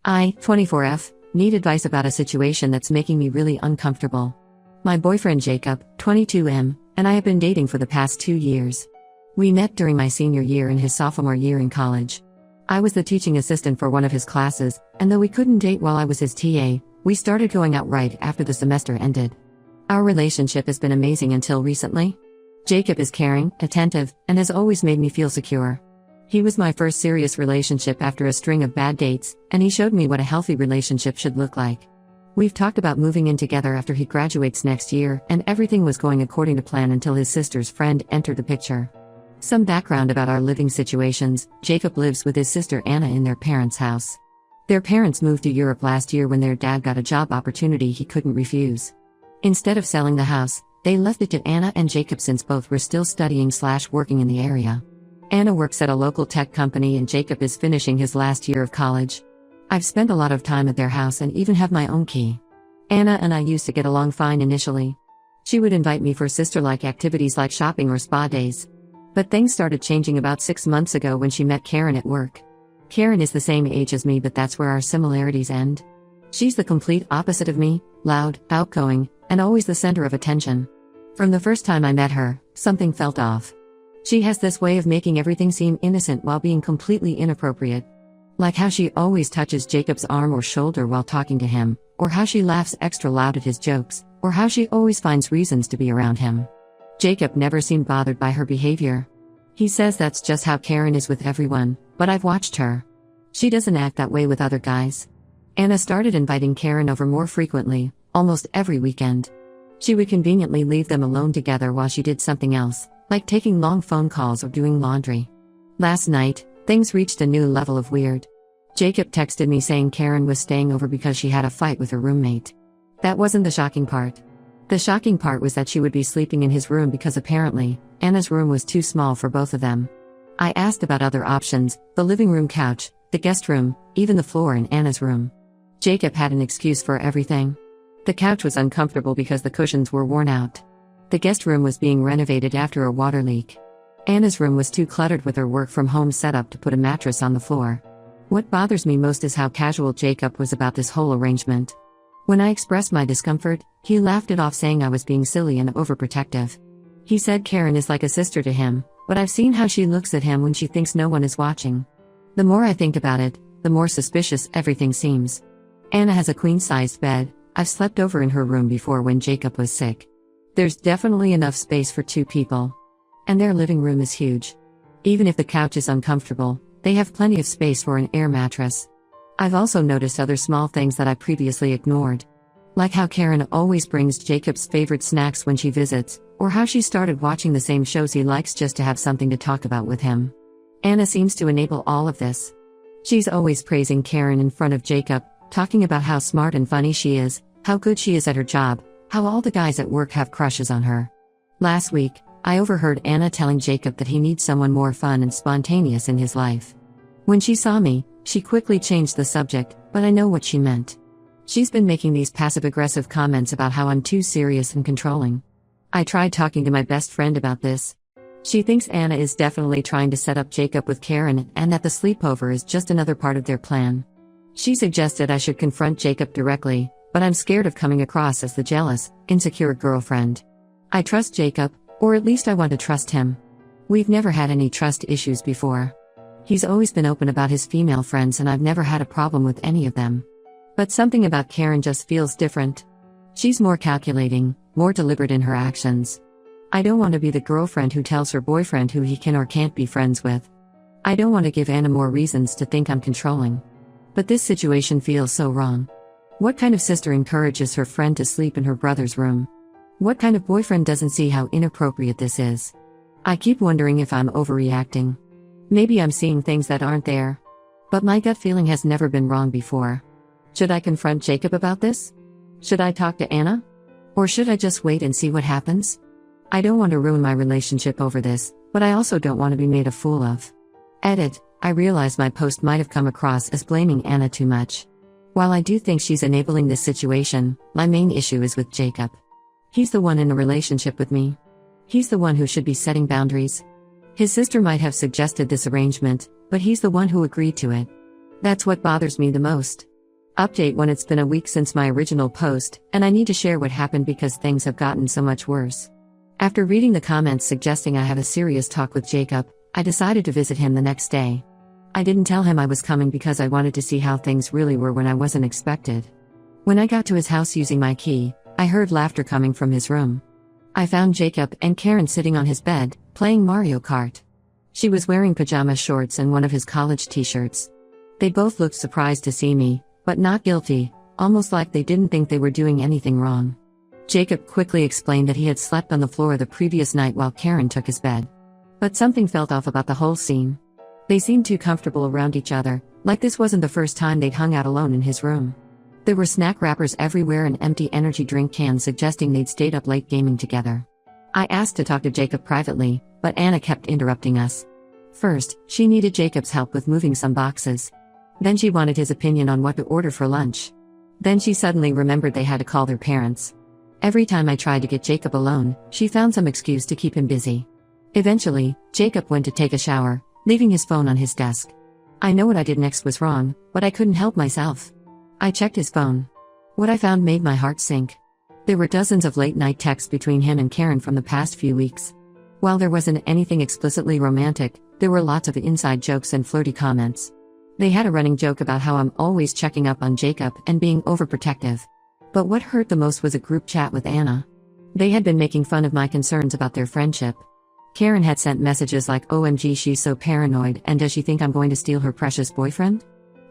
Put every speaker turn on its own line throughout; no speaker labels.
I, 24F, need advice about a situation that's making me really uncomfortable. My boyfriend Jacob, 22M, and I have been dating for the past 2 years. We met during my senior year and his sophomore year in college. I was the teaching assistant for one of his classes, and though we couldn't date while I was his TA, we started going out right after the semester ended. Our relationship has been amazing until recently. Jacob is caring, attentive, and has always made me feel secure. He was my first serious relationship after a string of bad dates, and he showed me what a healthy relationship should look like. We've talked about moving in together after he graduates next year, and everything was going according to plan until his sister's friend entered the picture. Some background about our living situations: Jacob lives with his sister Anna in their parents' house. Their parents moved to Europe last year when their dad got a job opportunity he couldn't refuse. Instead of selling the house, they left it to Anna and Jacob since both were still studying/working in the area. Anna works at a local tech company and Jacob is finishing his last year of college. I've spent a lot of time at their house and even have my own key. Anna and I used to get along fine initially. She would invite me for sister-like activities like shopping or spa days. But things started changing about 6 months ago when she met Karen at work. Karen is the same age as me, but that's where our similarities end. She's the complete opposite of me, loud, outgoing, and always the center of attention. From the first time I met her, something felt off. She has this way of making everything seem innocent while being completely inappropriate. Like how she always touches Jacob's arm or shoulder while talking to him, or how she laughs extra loud at his jokes, or how she always finds reasons to be around him. Jacob never seemed bothered by her behavior. He says that's just how Karen is with everyone, but I've watched her. She doesn't act that way with other guys. Anna started inviting Karen over more frequently, almost every weekend. She would conveniently leave them alone together while she did something else, like taking long phone calls or doing laundry. Last night, things reached a new level of weird. Jacob texted me saying Karen was staying over because she had a fight with her roommate. That wasn't the shocking part. The shocking part was that she would be sleeping in his room because apparently, Anna's room was too small for both of them. I asked about other options: the living room couch, the guest room, even the floor in Anna's room. Jacob had an excuse for everything. The couch was uncomfortable because the cushions were worn out. The guest room was being renovated after a water leak. Anna's room was too cluttered with her work-from-home setup to put a mattress on the floor. What bothers me most is how casual Jacob was about this whole arrangement. When I expressed my discomfort, he laughed it off, saying I was being silly and overprotective. He said Karen is like a sister to him, but I've seen how she looks at him when she thinks no one is watching. The more I think about it, the more suspicious everything seems. Anna has a queen-sized bed. I've slept over in her room before when Jacob was sick. There's definitely enough space for 2 people. And their living room is huge. Even if the couch is uncomfortable, they have plenty of space for an air mattress. I've also noticed other small things that I previously ignored. Like how Karen always brings Jacob's favorite snacks when she visits, or how she started watching the same shows he likes just to have something to talk about with him. Anna seems to enable all of this. She's always praising Karen in front of Jacob, talking about how smart and funny she is, how good she is at her job, how all the guys at work have crushes on her. Last week, I overheard Anna telling Jacob that he needs someone more fun and spontaneous in his life. When she saw me, she quickly changed the subject, but I know what she meant. She's been making these passive-aggressive comments about how I'm too serious and controlling. I tried talking to my best friend about this. She thinks Anna is definitely trying to set up Jacob with Karen and that the sleepover is just another part of their plan. She suggested I should confront Jacob directly, but I'm scared of coming across as the jealous, insecure girlfriend. I trust Jacob, or at least I want to trust him. We've never had any trust issues before. He's always been open about his female friends and I've never had a problem with any of them. But something about Karen just feels different. She's more calculating, more deliberate in her actions. I don't want to be the girlfriend who tells her boyfriend who he can or can't be friends with. I don't want to give Anna more reasons to think I'm controlling. But this situation feels so wrong. What kind of sister encourages her friend to sleep in her brother's room? What kind of boyfriend doesn't see how inappropriate this is? I keep wondering if I'm overreacting. Maybe I'm seeing things that aren't there. But my gut feeling has never been wrong before. Should I confront Jacob about this? Should I talk to Anna? Or should I just wait and see what happens? I don't want to ruin my relationship over this, but I also don't want to be made a fool of. Edit: I realize my post might have come across as blaming Anna too much. While I do think she's enabling this situation, my main issue is with Jacob. He's the one in a relationship with me. He's the one who should be setting boundaries. His sister might have suggested this arrangement, but he's the one who agreed to it. That's what bothers me the most. Update 1. It's been a week since my original post, and I need to share what happened because things have gotten so much worse. After reading the comments suggesting I have a serious talk with Jacob, I decided to visit him the next day. I didn't tell him I was coming because I wanted to see how things really were when I wasn't expected. When I got to his house using my key, I heard laughter coming from his room. I found Jacob and Karen sitting on his bed, playing Mario Kart. She was wearing pajama shorts and one of his college t-shirts. They both looked surprised to see me, but not guilty, almost like they didn't think they were doing anything wrong. Jacob quickly explained that he had slept on the floor the previous night while Karen took his bed. But something felt off about the whole scene. They seemed too comfortable around each other, like this wasn't the first time they'd hung out alone in his room. There were snack wrappers everywhere and empty energy drink cans suggesting they'd stayed up late gaming together. I asked to talk to Jacob privately, but Anna kept interrupting us. First, she needed Jacob's help with moving some boxes. Then she wanted his opinion on what to order for lunch. Then she suddenly remembered they had to call their parents. Every time I tried to get Jacob alone, she found some excuse to keep him busy. Eventually, Jacob went to take a shower, leaving his phone on his desk. I know what I did next was wrong, but I couldn't help myself. I checked his phone. What I found made my heart sink. There were dozens of late-night texts between him and Karen from the past few weeks. While there wasn't anything explicitly romantic, there were lots of inside jokes and flirty comments. They had a running joke about how I'm always checking up on Jacob and being overprotective. But what hurt the most was a group chat with Anna. They had been making fun of my concerns about their friendship. Karen had sent messages like, "OMG, she's so paranoid, and does she think I'm going to steal her precious boyfriend?"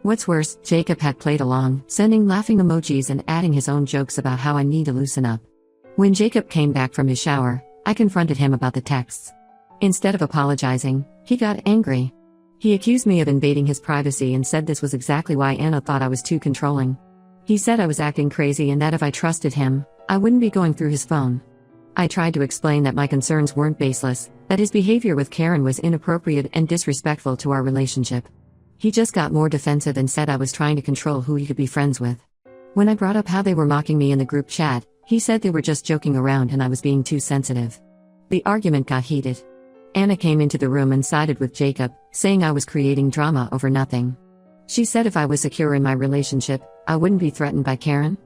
What's worse, Jacob had played along, sending laughing emojis and adding his own jokes about how I need to loosen up. When Jacob came back from his shower, I confronted him about the texts. Instead of apologizing, he got angry. He accused me of invading his privacy and said this was exactly why Anna thought I was too controlling. He said I was acting crazy and that if I trusted him, I wouldn't be going through his phone. I tried to explain that my concerns weren't baseless, that his behavior with Karen was inappropriate and disrespectful to our relationship. He just got more defensive and said I was trying to control who he could be friends with. When I brought up how they were mocking me in the group chat, he said they were just joking around and I was being too sensitive. The argument got heated. Anna came into the room and sided with Jacob, saying I was creating drama over nothing. She said if I was secure in my relationship, I wouldn't be threatened by Karen.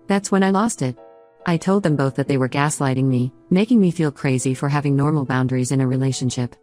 That's when I lost it. I told them both that they were gaslighting me, making me feel crazy for having normal boundaries in a relationship.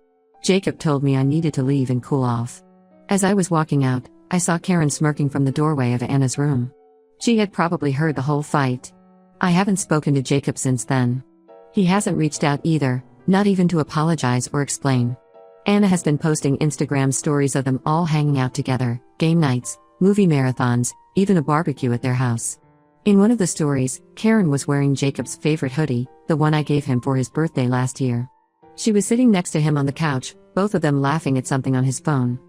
Jacob told me I needed to leave and cool off. As I was walking out, I saw Karen smirking from the doorway of Anna's room. She had probably heard the whole fight. I haven't spoken to Jacob since then. He hasn't reached out either, not even to apologize or explain. Anna has been posting Instagram stories of them all hanging out together, game nights, movie marathons, even a barbecue at their house. In one of the stories, Karen was wearing Jacob's favorite hoodie, the one I gave him for his birthday last year. She was sitting next to him on the couch, both of them laughing at something on his phone.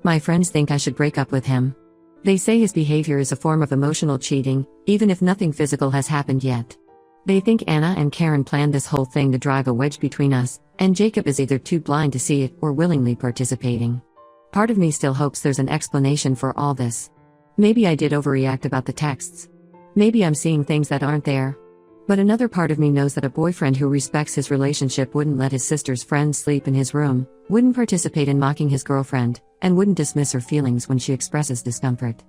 My friends think I should break up with him. They say his behavior is a form of emotional cheating, even if nothing physical has happened yet. They think Anna and Karen planned this whole thing to drive a wedge between us, and Jacob is either too blind to see it or willingly participating. Part of me still hopes there's an explanation for all this. Maybe I did overreact about the texts. Maybe I'm seeing things that aren't there. But another part of me knows that a boyfriend who respects his relationship wouldn't let his sister's friends sleep in his room, wouldn't participate in mocking his girlfriend, and wouldn't dismiss her feelings when she expresses discomfort.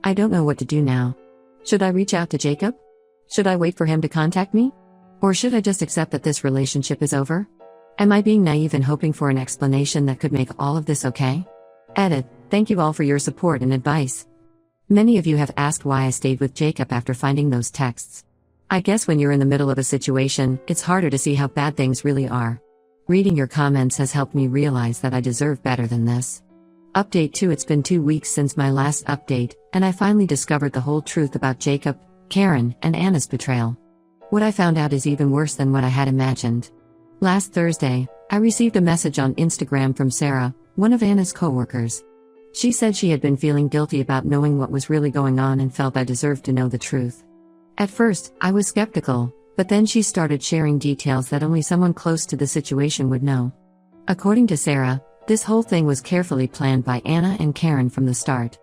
I don't know what to do now. Should I reach out to Jacob? Should I wait for him to contact me? Or should I just accept that this relationship is over? Am I being naive and hoping for an explanation that could make all of this okay? Edit. Thank you all for your support and advice. Many of you have asked why I stayed with Jacob after finding those texts. I guess when you're in the middle of a situation, it's harder to see how bad things really are. Reading your comments has helped me realize that I deserve better than this. Update 2. It's been 2 weeks since my last update, and I finally discovered the whole truth about Jacob, Karen, and Anna's betrayal. What I found out is even worse than what I had imagined. Last Thursday, I received a message on Instagram from Sarah, one of Anna's co-workers. She said she had been feeling guilty about knowing what was really going on and felt I deserved to know the truth. At first, I was skeptical, but then she started sharing details that only someone close to the situation would know. According to Sarah, this whole thing was carefully planned by Anna and Karen from the start.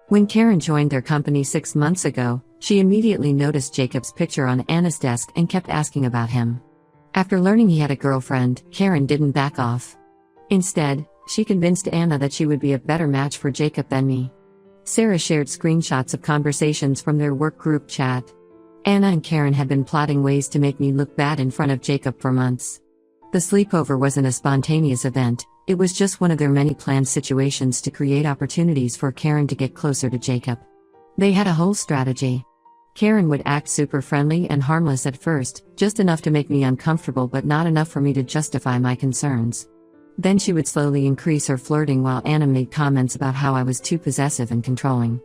When Karen joined their company 6 months ago, she immediately noticed Jacob's picture on Anna's desk and kept asking about him. After learning he had a girlfriend, Karen didn't back off. Instead, she convinced Anna that she would be a better match for Jacob than me. Sarah shared screenshots of conversations from their work group chat. Anna and Karen had been plotting ways to make me look bad in front of Jacob for months. The sleepover wasn't a spontaneous event, it was just one of their many planned situations to create opportunities for Karen to get closer to Jacob. They had a whole strategy. Karen would act super friendly and harmless at first, just enough to make me uncomfortable but not enough for me to justify my concerns. Then she would slowly increase her flirting while Anna made comments about how I was too possessive and controlling.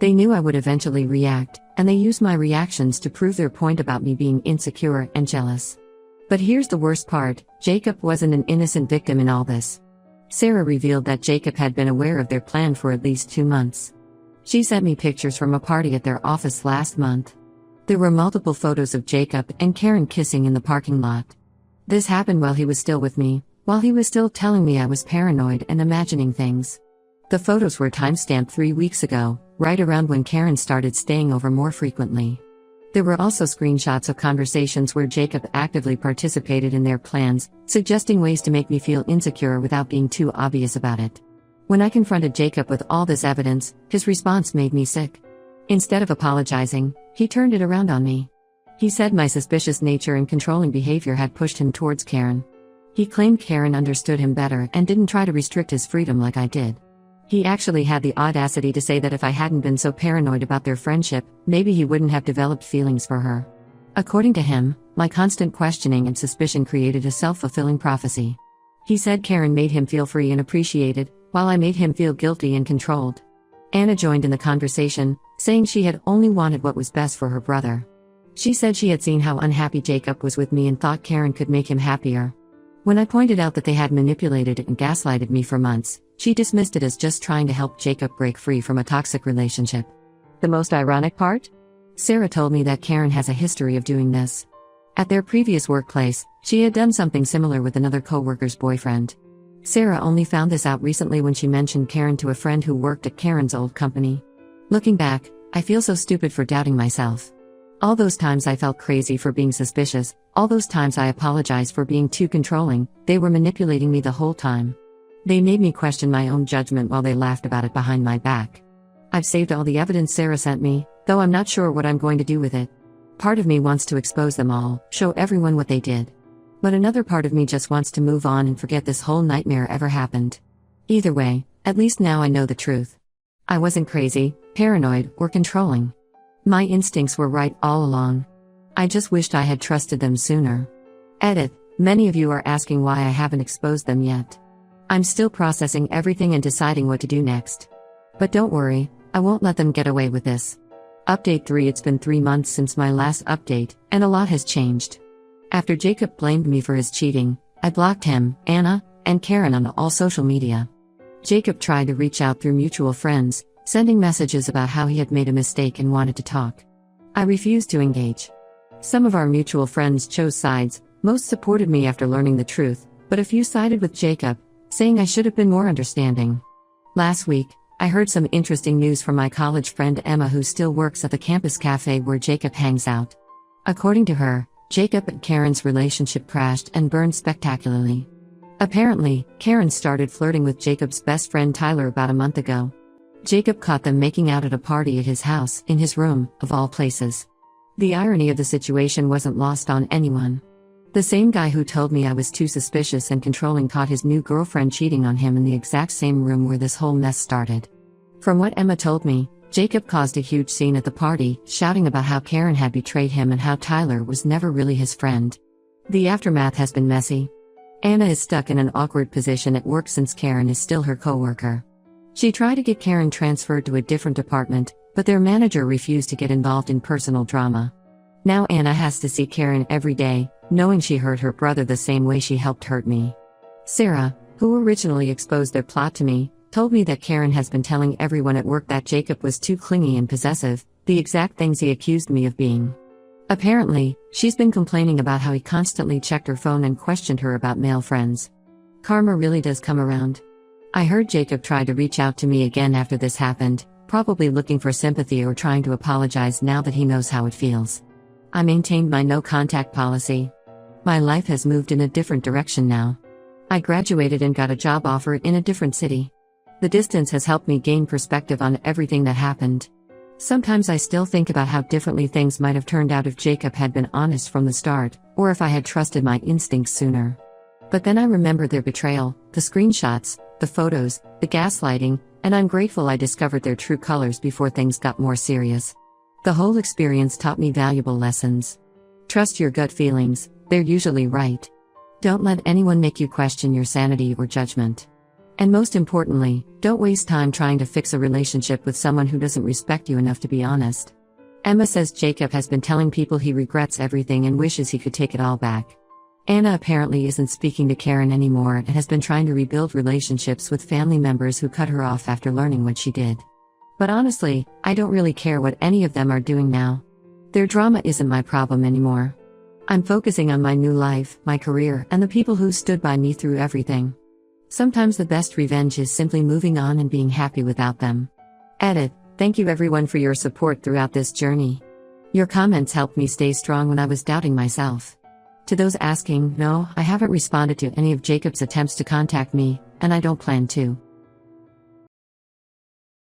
They knew I would eventually react, and they used my reactions to prove their point about me being insecure and jealous. But here's the worst part, Jacob wasn't an innocent victim in all this. Sarah revealed that Jacob had been aware of their plan for at least 2 months. She sent me pictures from a party at their office last month. There were multiple photos of Jacob and Karen kissing in the parking lot. This happened while he was still with me, while he was still telling me I was paranoid and imagining things. The photos were timestamped 3 weeks ago, right around when Karen started staying over more frequently. There were also screenshots of conversations where Jacob actively participated in their plans, suggesting ways to make me feel insecure without being too obvious about it. When I confronted Jacob with all this evidence, his response made me sick. Instead of apologizing, he turned it around on me. He said my suspicious nature and controlling behavior had pushed him towards Karen. He claimed Karen understood him better and didn't try to restrict his freedom like I did. He actually had the audacity to say that if I hadn't been so paranoid about their friendship, maybe he wouldn't have developed feelings for her. According to him, my constant questioning and suspicion created a self-fulfilling prophecy. He said Karen made him feel free and appreciated, while I made him feel guilty and controlled. Anna joined in the conversation, saying she had only wanted what was best for her brother. She said she had seen how unhappy Jacob was with me and thought Karen could make him happier. When I pointed out that they had manipulated and gaslighted me for months, she dismissed it as just trying to help Jacob break free from a toxic relationship. The most ironic part? Sarah told me that Karen has a history of doing this. At their previous workplace, she had done something similar with another coworker's boyfriend. Sarah only found this out recently when she mentioned Karen to a friend who worked at Karen's old company. Looking back, I feel so stupid for doubting myself. All those times I felt crazy for being suspicious, all those times I apologized for being too controlling, they were manipulating me the whole time. They made me question my own judgment while they laughed about it behind my back. I've saved all the evidence Sarah sent me, though I'm not sure what I'm going to do with it. Part of me wants to expose them all, show everyone what they did. But another part of me just wants to move on and forget this whole nightmare ever happened. Either way, at least now I know the truth. I wasn't crazy, paranoid, or controlling. My instincts were right all along. I just wished I had trusted them sooner. Edit, many of you are asking why I haven't exposed them yet. I'm still processing everything and deciding what to do next. But don't worry, I won't let them get away with this. Update 3. It's been 3 months since my last update, and a lot has changed. After Jacob blamed me for his cheating, I blocked him, Anna, and Karen on all social media. Jacob tried to reach out through mutual friends, sending messages about how he had made a mistake and wanted to talk. I refused to engage. Some of our mutual friends chose sides, most supported me after learning the truth, but a few sided with Jacob, saying I should have been more understanding. Last week, I heard some interesting news from my college friend Emma, who still works at the campus cafe where Jacob hangs out. According to her, Jacob and Karen's relationship crashed and burned spectacularly. Apparently, Karen started flirting with Jacob's best friend Tyler about a month ago. Jacob caught them making out at a party at his house, in his room, of all places. The irony of the situation wasn't lost on anyone. The same guy who told me I was too suspicious and controlling caught his new girlfriend cheating on him in the exact same room where this whole mess started. From what Emma told me, Jacob caused a huge scene at the party, shouting about how Karen had betrayed him and how Tyler was never really his friend. The aftermath has been messy. Anna is stuck in an awkward position at work since Karen is still her coworker. She tried to get Karen transferred to a different department, but their manager refused to get involved in personal drama. Now Anna has to see Karen every day, knowing she hurt her brother the same way she helped hurt me. Sarah, who originally exposed their plot to me, told me that Karen has been telling everyone at work that Jacob was too clingy and possessive, the exact things he accused me of being. Apparently, she's been complaining about how he constantly checked her phone and questioned her about male friends. Karma really does come around. I heard Jacob try to reach out to me again after this happened, probably looking for sympathy or trying to apologize now that he knows how it feels. I maintained my no-contact policy. My life has moved in a different direction now. I graduated and got a job offer in a different city. The distance has helped me gain perspective on everything that happened. Sometimes I still think about how differently things might have turned out if Jacob had been honest from the start, or if I had trusted my instincts sooner. But then I remember their betrayal, the screenshots, the photos, the gaslighting, and I'm grateful I discovered their true colors before things got more serious. The whole experience taught me valuable lessons. Trust your gut feelings, they're usually right. Don't let anyone make you question your sanity or judgment. And most importantly, don't waste time trying to fix a relationship with someone who doesn't respect you enough to be honest. Emma says Jacob has been telling people he regrets everything and wishes he could take it all back. Anna apparently isn't speaking to Karen anymore and has been trying to rebuild relationships with family members who cut her off after learning what she did. But honestly, I don't really care what any of them are doing now. Their drama isn't my problem anymore. I'm focusing on my new life, my career, and the people who stood by me through everything. Sometimes the best revenge is simply moving on and being happy without them. Edit. Thank you everyone for your support throughout this journey. Your comments helped me stay strong when I was doubting myself. To those asking, no, I haven't responded to any of Jacob's attempts to contact me, and I don't plan to.